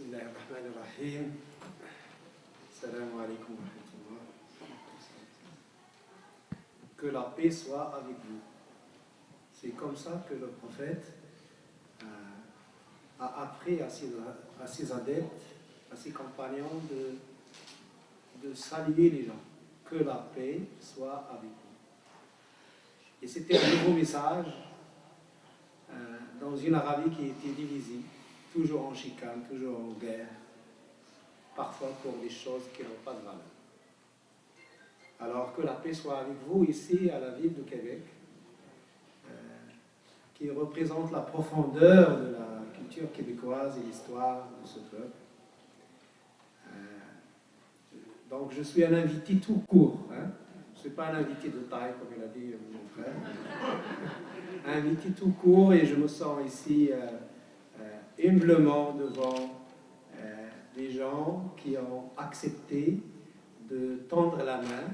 Bismillahirrahmanirrahim. Assalamu alaikum wa rahmatullah. Que la paix soit avec vous. C'est comme ça que le prophète a appris à ses adeptes, à ses compagnons de saluer les gens. Que la paix soit avec vous. Et c'était un nouveau message dans une Arabie qui était divisée, toujours en chicane, toujours en guerre, parfois pour des choses qui n'ont pas de valeur. Alors que la paix soit avec vous ici à la ville de Québec, qui représente la profondeur de la culture québécoise et l'histoire de ce peuple. Donc je suis un invité tout court, hein. Je ne suis pas un invité de taille, comme il a dit mon frère. Un invité tout court, et je me sens ici humblement devant des gens qui ont accepté de tendre la main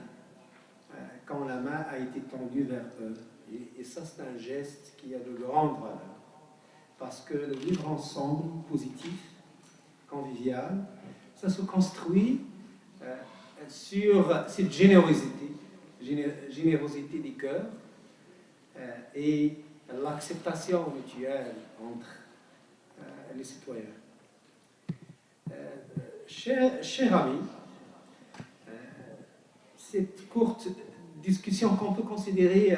quand la main a été tendue vers eux. Et ça, c'est un geste qui a de grande valeur. Parce que le vivre ensemble, positif, convivial, ça se construit sur cette générosité des cœurs et l'acceptation mutuelle entre les citoyens. Cher ami, cette courte discussion qu'on peut considérer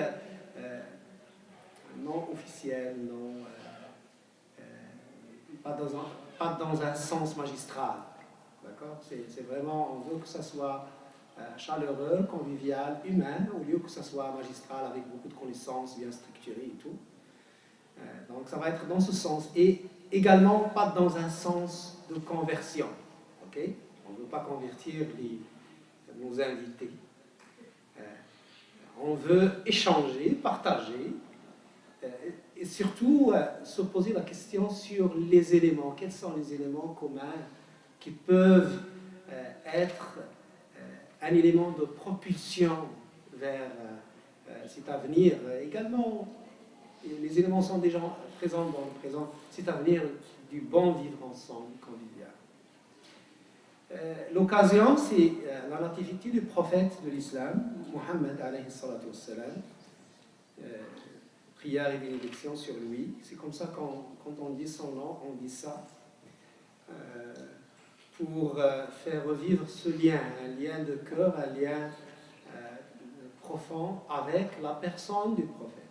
non officielle, pas dans un sens magistral, d'accord? C'est vraiment, on veut que ça soit chaleureux, convivial, humain, au lieu que ça soit magistral avec beaucoup de connaissances bien structurées et tout. Donc ça va être dans ce sens, et également pas dans un sens de conversion, ok? On ne veut pas convertir nos invités. On veut échanger, partager, et surtout se poser la question sur les éléments. Quels sont les éléments communs qui peuvent être un élément de propulsion vers cet avenir. Également, les éléments sont déjà présents dans le présent, cet avenir du bon vivre ensemble convivial. L'occasion, c'est la nativité du prophète de l'islam, Mohammed alayhi salatu wassalam. Prière et bénédiction sur lui. C'est comme ça quand on dit son nom, on dit ça. Pour faire revivre ce lien, un lien de cœur, un lien profond avec la personne du prophète.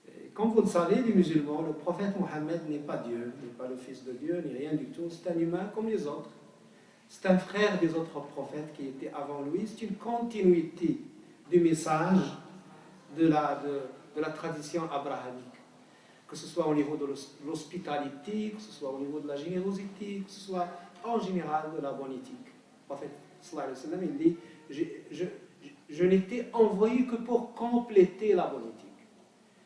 Et comme vous le savez, les musulmans, le prophète Mohammed n'est pas Dieu, n'est pas le fils de Dieu, ni rien du tout. C'est un humain comme les autres. C'est un frère des autres prophètes qui étaient avant lui. C'est une continuité du message de la tradition abrahamique. Que ce soit au niveau de l'hospitalité, que ce soit au niveau de la générosité, que ce soit en général de la bonne éthique. Le prophète sallallahu alayhi wa sallam, il dit je n'étais envoyé que pour compléter la bonne éthique.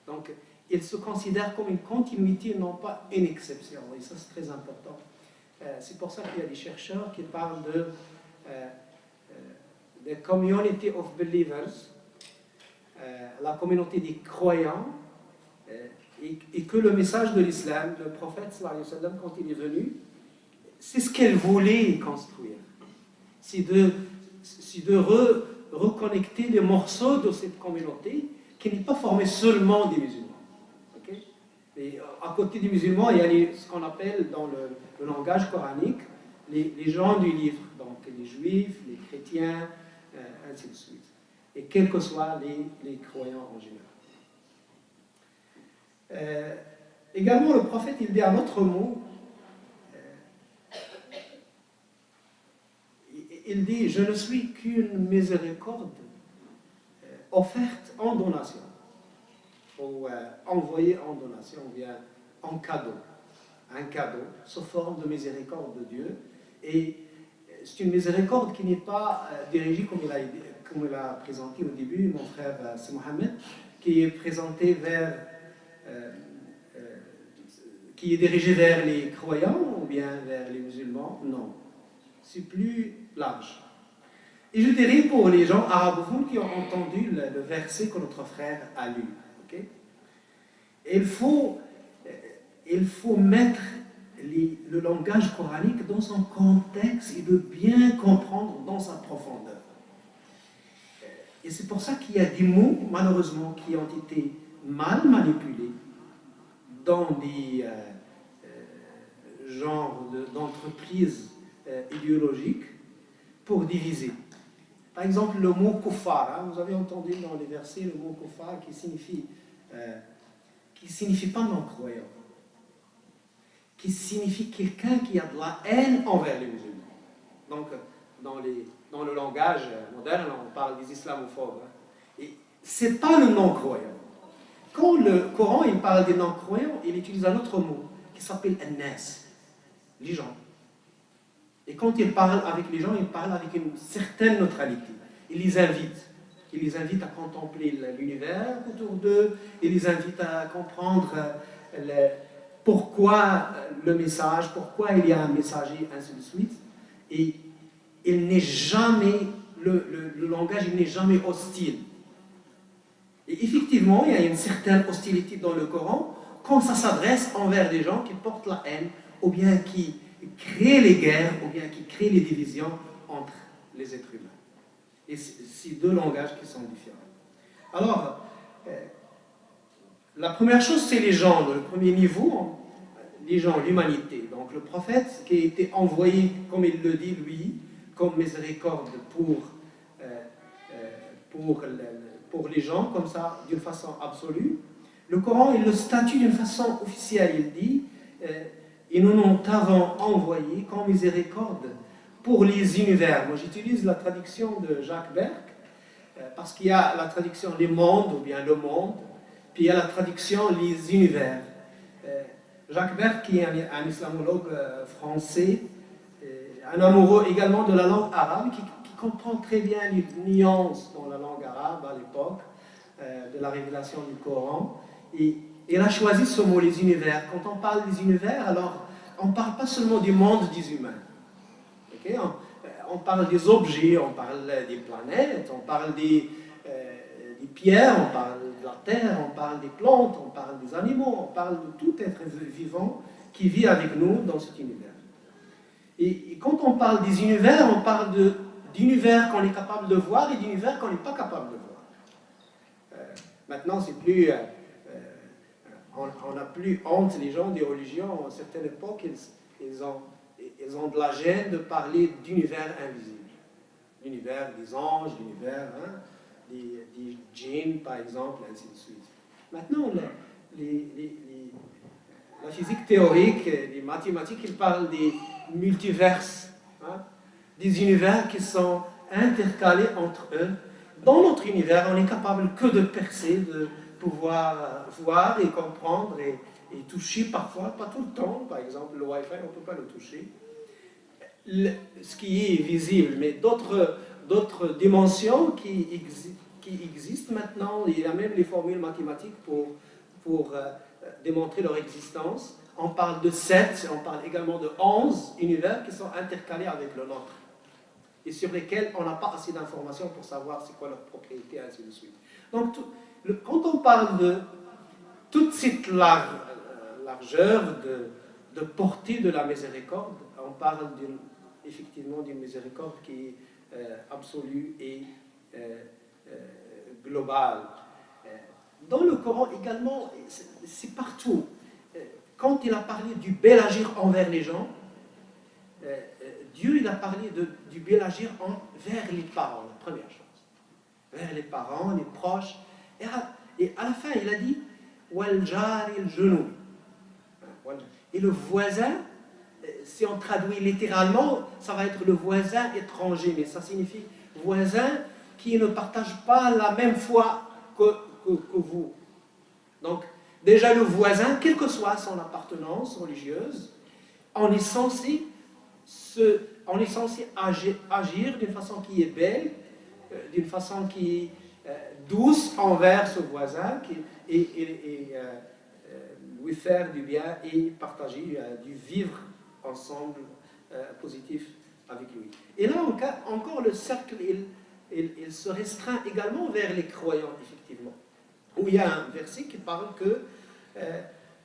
Donc il se considère comme une continuité, non pas une exception. Et ça, c'est très important. C'est pour ça qu'il y a des chercheurs qui parlent de community of believers, la communauté des croyants, et que le message de l'islam, le prophète sallallahu alayhi wa sallam, quand il est venu, c'est ce qu'elle voulait construire. C'est de reconnecter les morceaux de cette communauté qui n'est pas formée seulement des musulmans. Okay? Et à côté des musulmans, il y a ce qu'on appelle dans le langage coranique les gens du livre, donc les juifs, les chrétiens, ainsi de suite. Et quels que soient les croyants en général. Également, le prophète, il dit un autre mot. Il dit, je ne suis qu'une miséricorde offerte en donation, ou envoyée en donation, ou bien en cadeau. Un cadeau sous forme de miséricorde de Dieu. Et c'est une miséricorde qui n'est pas dirigée comme il a présenté au début, mon frère c'est Mohammed, qui est présenté qui est dirigé vers les croyants ou bien vers les musulmans. Non, c'est plus large. Et je dirais pour les gens arabophones qui ont entendu le verset que notre frère a lu. Okay? Il faut mettre le langage coranique dans son contexte et de bien comprendre dans sa profondeur. Et c'est pour ça qu'il y a des mots, malheureusement, qui ont été mal manipulés dans des genres d'entreprises idéologiques pour diviser. Par exemple, le mot kuffar, vous avez entendu dans les versets le mot kuffar qui signifie pas non-croyant, qui signifie quelqu'un qui a de la haine envers les musulmans. Donc, dans le langage moderne, on parle des islamophobes. Et c'est pas le non-croyant. Quand le Coran il parle des non-croyants, il utilise un autre mot qui s'appelle an-nas, les gens. Et quand il parle avec les gens, il parle avec une certaine neutralité. Il les invite. Il les invite à contempler l'univers autour d'eux. Il les invite à comprendre pourquoi le message, pourquoi il y a un messager, ainsi de suite. Et il n'est jamais, le langage il n'est jamais hostile. Et effectivement, il y a une certaine hostilité dans le Coran quand ça s'adresse envers des gens qui portent la haine ou bien qui créent les guerres ou bien qui créent les divisions entre les êtres humains. Et c'est deux langages qui sont différents. Alors, la première chose, c'est les gens. Le premier niveau, les gens, l'humanité. Donc le prophète qui a été envoyé, comme il le dit lui, comme miséricorde pour les gens, comme ça, d'une façon absolue. Le Coran, il le statue d'une façon officielle. Il dit et nous nous t'avons envoyé comme miséricorde pour les univers. Moi, j'utilise la traduction de Jacques Berck, parce qu'il y a la traduction les mondes, ou bien le monde, puis il y a la traduction les univers. Jacques Berck, qui est un islamologue français, un amoureux également de la langue arabe, qui comprend très bien les nuances dans la langue arabe à l'époque de la révélation du Coran. Et il a choisi ce mot, les univers. Quand on parle des univers, alors on ne parle pas seulement du monde des humains. Okay? On parle des objets, on parle des planètes, on parle des pierres, on parle de la terre, on parle des plantes, on parle des animaux, on parle de tout être vivant qui vit avec nous dans cet univers. Et quand on parle des univers, on parle d'univers qu'on est capable de voir et d'univers qu'on n'est pas capable de voir. Maintenant, c'est plus... on n'a plus honte, les gens des religions, à une certaine époque, ils ont de la gêne de parler d'univers invisible. L'univers des anges, l'univers des djinns, par exemple, ainsi de suite. Maintenant, la physique théorique, les mathématiques, ils parlent des multiverses, des univers qui sont intercalés entre eux. Dans notre univers, on n'est capable que de percer, de pouvoir voir et comprendre et toucher parfois, pas tout le temps. Par exemple, le Wi-Fi, on ne peut pas le toucher. Ce qui est visible, mais d'autres dimensions qui existent maintenant. Il y a même les formules mathématiques pour démontrer leur existence. On parle de 7, on parle également de 11 univers qui sont intercalés avec le nôtre et sur lesquels on n'a pas assez d'informations pour savoir c'est quoi leur propriété, ainsi de suite. Donc, quand on parle de toute cette largeur de portée de la miséricorde, on parle effectivement d'une miséricorde qui est absolue et globale. Dans le Coran également, c'est partout. Quand il a parlé du bel agir envers les gens, Dieu il a parlé du bel agir envers les parents, la première chose. Vers les parents, les proches. Et à la fin, il a dit Wal jari al-junub. Et le voisin, si on traduit littéralement, ça va être le voisin étranger, mais ça signifie voisin qui ne partage pas la même foi que vous. Donc, déjà le voisin, quelle que soit son appartenance religieuse, on est censé agir d'une façon qui est belle, d'une façon qui est douce envers ce voisin et lui faire du bien et partager du vivre ensemble positif avec lui. Et là encore le cercle il se restreint également vers les croyants effectivement, où il y a un verset qui parle que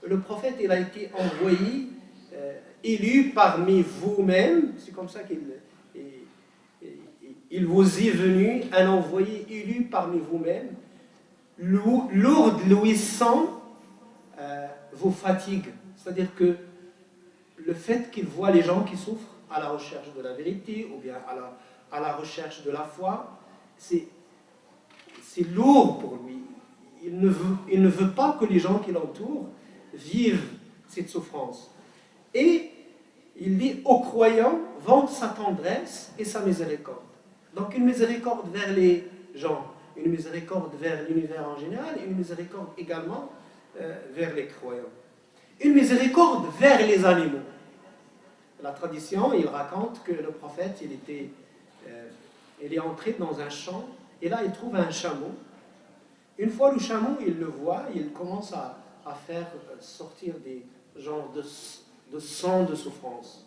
le prophète il a été envoyé élu parmi vous-même, c'est comme ça qu'il il vous est venu un envoyé élu parmi vous-même, lourd louissant vos fatigues. C'est-à-dire que le fait qu'il voit les gens qui souffrent à la recherche de la vérité ou bien à la recherche de la foi, c'est lourd pour lui. Il ne veut pas que les gens qui l'entourent vivent cette souffrance. Et il dit aux croyants, vende sa tendresse et sa miséricorde. Donc une miséricorde vers les gens, une miséricorde vers l'univers en général, et une miséricorde également vers les croyants. Une miséricorde vers les animaux. La tradition, il raconte que le prophète, il est entré dans un champ, et là il trouve un chameau. Une fois le chameau, il le voit, il commence à faire sortir des genres de sang de souffrance.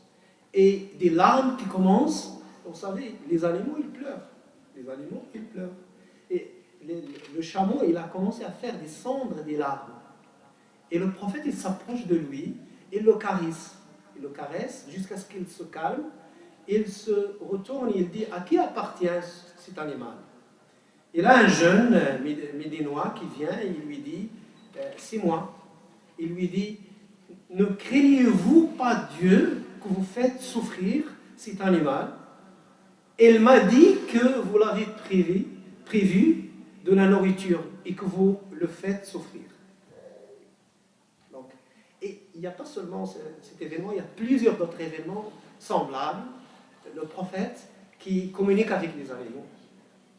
Et des larmes qui commencent, vous savez, les animaux, ils pleurent. Les animaux, ils pleurent. Et le chameau, il a commencé à faire descendre des larmes. Et le prophète, il s'approche de lui, il le caresse. Il le caresse jusqu'à ce qu'il se calme. Il se retourne et il dit, à qui appartient cet animal? Il a un jeune médinois qui vient et il lui dit, c'est moi. Il lui dit, ne craignez-vous pas Dieu que vous faites souffrir cet animal? Il m'a dit que vous l'avez prévu de la nourriture et que vous le faites souffrir. Donc, et il n'y a pas seulement cet événement, il y a plusieurs autres événements semblables. Le prophète qui communique avec les animaux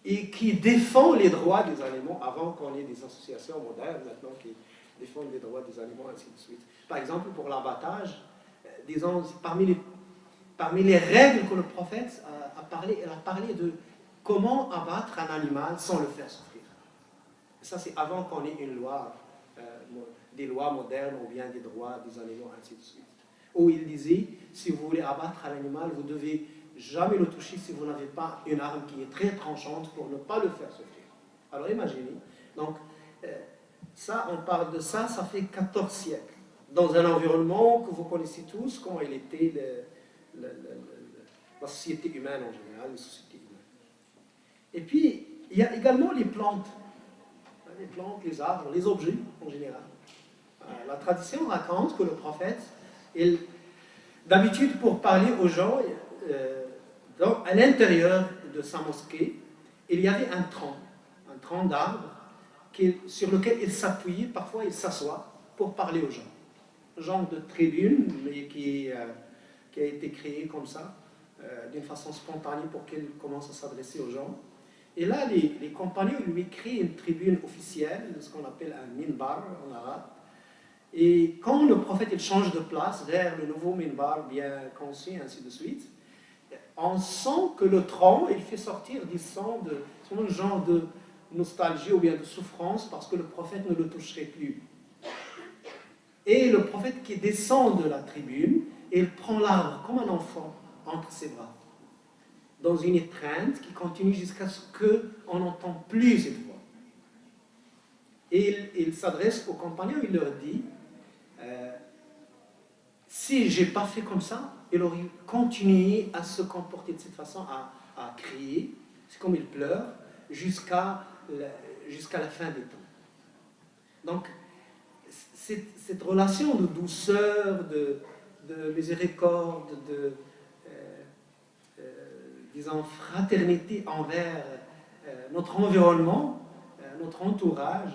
et qui défend les droits des animaux avant qu'on ait des associations modernes maintenant qui défendent les droits des animaux, ainsi de suite. Par exemple, pour l'abattage, disons, parmi les règles que le prophète a parlé de comment abattre un animal sans le faire souffrir. Et ça, c'est avant qu'on ait une loi, des lois modernes ou bien des droits des animaux, ainsi de suite. Où il disait, si vous voulez abattre un animal, vous devez jamais le toucher si vous n'avez pas une arme qui est très tranchante pour ne pas le faire souffrir. Alors imaginez, donc ça, on parle de ça, ça fait 14 siècles, dans un environnement que vous connaissez tous, comment il était la société humaine en général, les sociétés humaines. Et puis, il y a également les plantes, les arbres, les objets en général. La tradition raconte que le prophète, d'habitude pour parler aux gens, à l'intérieur de sa mosquée, il y avait un tronc d'arbre sur lequel il s'appuyait, parfois il s'assoit pour parler aux gens. Un genre de tribune, mais qui a été créée comme ça, d'une façon spontanée pour qu'il commence à s'adresser aux gens. Et là, les compagnons lui créent une tribune officielle, ce qu'on appelle un minbar en arabe. Et quand le prophète il change de place vers le nouveau minbar bien conçu, ainsi de suite, on sent que le tronc, il fait sortir du sang un genre de nostalgie ou bien de souffrance parce que le prophète ne le toucherait plus. Et le prophète qui descend de la tribune, il prend l'arbre comme un enfant entre ses bras, dans une étreinte qui continue jusqu'à ce qu'on n'entend plus cette voix. Et il s'adresse aux compagnons, il leur dit, si je n'ai pas fait comme ça, il aurait continué à se comporter de cette façon, à crier, c'est comme il pleure, jusqu'à la fin des temps. Donc, cette relation de douceur, de miséricorde, disons, fraternité envers notre environnement, notre entourage,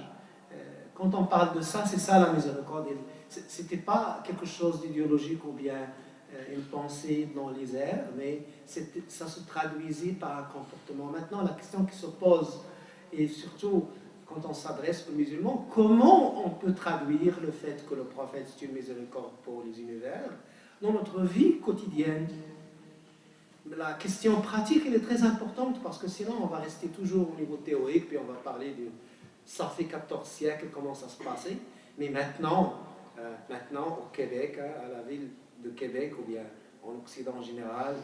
quand on parle de ça, c'est ça la miséricorde. Ce n'était pas quelque chose d'idéologique ou bien une pensée dans les airs, mais ça se traduisait par un comportement. Maintenant, la question qui se pose, et surtout quand on s'adresse aux musulmans, comment on peut traduire le fait que le prophète est une miséricorde pour les univers dans notre vie quotidienne? La question pratique, elle est très importante parce que sinon on va rester toujours au niveau théorique, puis on va parler de ça fait 14 siècles, comment ça se passait, mais maintenant au Québec, à la ville de Québec ou bien en Occident en général,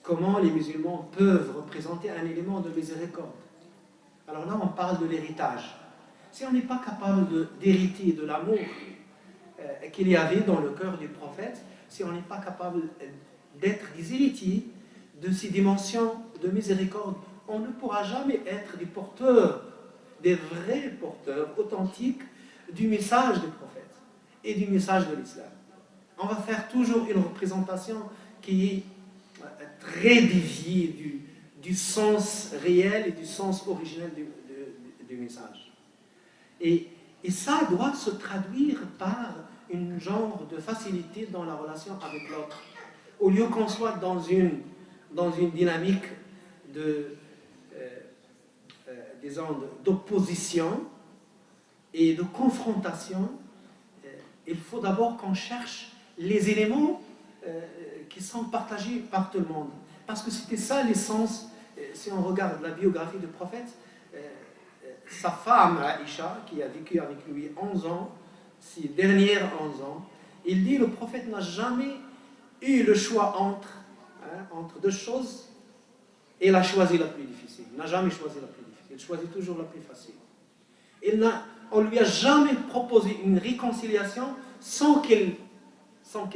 comment les musulmans peuvent représenter un élément de miséricorde. Alors là, on parle de l'héritage. Si on n'est pas capable d'hériter de l'amour, qu'il y avait dans le cœur du prophète, si on n'est pas capable d'être des héritiers de ces dimensions de miséricorde, on ne pourra jamais être des porteurs, des vrais porteurs authentiques du message du prophète et du message de l'islam. On va faire toujours une représentation qui est très déviée du sens réel et du sens originel du message. Et ça doit se traduire par une genre de facilité dans la relation avec l'autre. Au lieu qu'on soit dans une dynamique d'opposition et de confrontation, il faut d'abord qu'on cherche les éléments qui sont partagés par tout le monde. Parce que c'était ça l'essence, si on regarde la biographie du prophète, sa femme, Aïcha, qui a vécu avec lui 11 ans, ses dernières 11 ans, il dit le prophète n'a jamais eu le choix entre deux choses, et il a choisi la plus difficile. Il n'a jamais choisi la plus difficile, il choisit toujours la plus facile. On ne lui a jamais proposé une réconciliation sans qu'il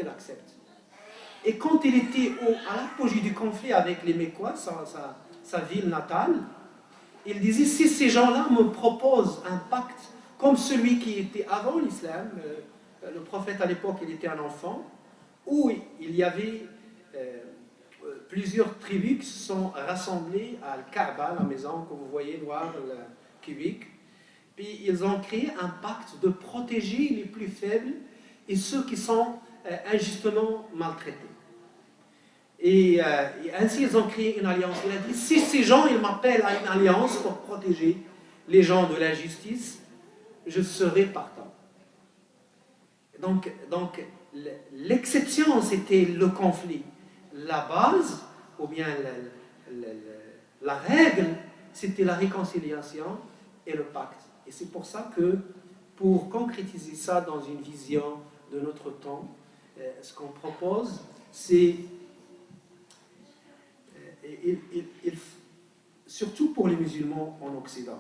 accepte. Et quand il était à l'apogée du conflit avec les Mécois, sa ville natale, il disait, si ces gens-là me proposent un pacte comme celui qui était avant l'islam, le prophète à l'époque, il était un enfant, où il y avait plusieurs tribus qui se sont rassemblées à Al-Kaaba, la maison que vous voyez noire, cubique, puis ils ont créé un pacte de protéger les plus faibles et ceux qui sont injustement maltraités. Et ainsi, ils ont créé une alliance. Il a dit, si ces gens, ils m'appellent à une alliance pour protéger les gens de l'injustice, je serai partant. Donc l'exception, c'était le conflit. La base, ou bien la règle, c'était la réconciliation et le pacte. Et c'est pour ça que, pour concrétiser ça dans une vision de notre temps, ce qu'on propose, c'est surtout pour les musulmans en Occident.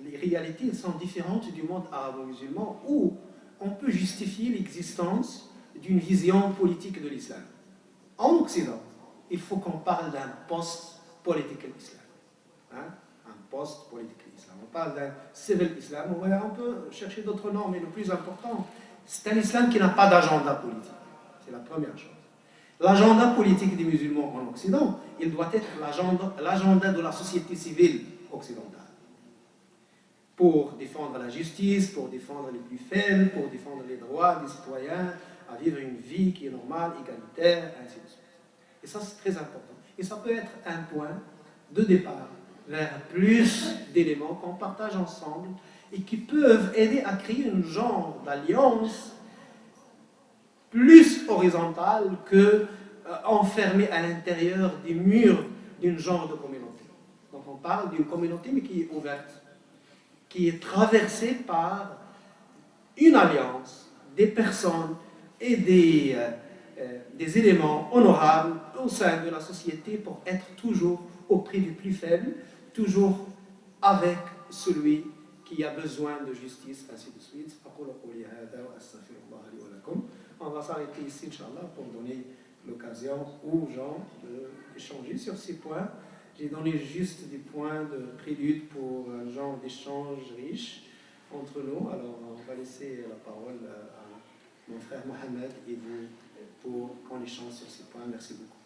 Les réalités sont différentes du monde arabo-musulman où on peut justifier l'existence d'une vision politique de l'islam. En Occident, il faut qu'on parle d'un post-political islam. Un post-political islam. On parle d'un civil islam. On peut chercher d'autres noms, mais le plus important, c'est un islam qui n'a pas d'agenda politique. C'est la première chose. L'agenda politique des musulmans en Occident, il doit être l'agenda de la société civile occidentale. Pour défendre la justice, pour défendre les plus faibles, pour défendre les droits des citoyens, à vivre une vie qui est normale, égalitaire, ainsi de suite. Et ça, c'est très important. Et ça peut être un point de départ vers plus d'éléments qu'on partage ensemble et qui peuvent aider à créer un genre d'alliance plus horizontale que enfermée à l'intérieur des murs d'une genre de communauté. Donc on parle d'une communauté mais qui est ouverte, qui est traversée par une alliance des personnes et des éléments honorables au sein de la société pour être toujours auprès du plus faible, toujours avec celui qui a besoin de justice, ainsi de suite. On va s'arrêter ici, Inch'Allah, pour donner l'occasion aux gens d'échanger sur ces points. J'ai donné juste des points de prélude pour un genre d'échange riche entre nous. Alors, on va laisser la parole à mon frère Mohamed et vous pour qu'on échange sur ces points. Merci beaucoup.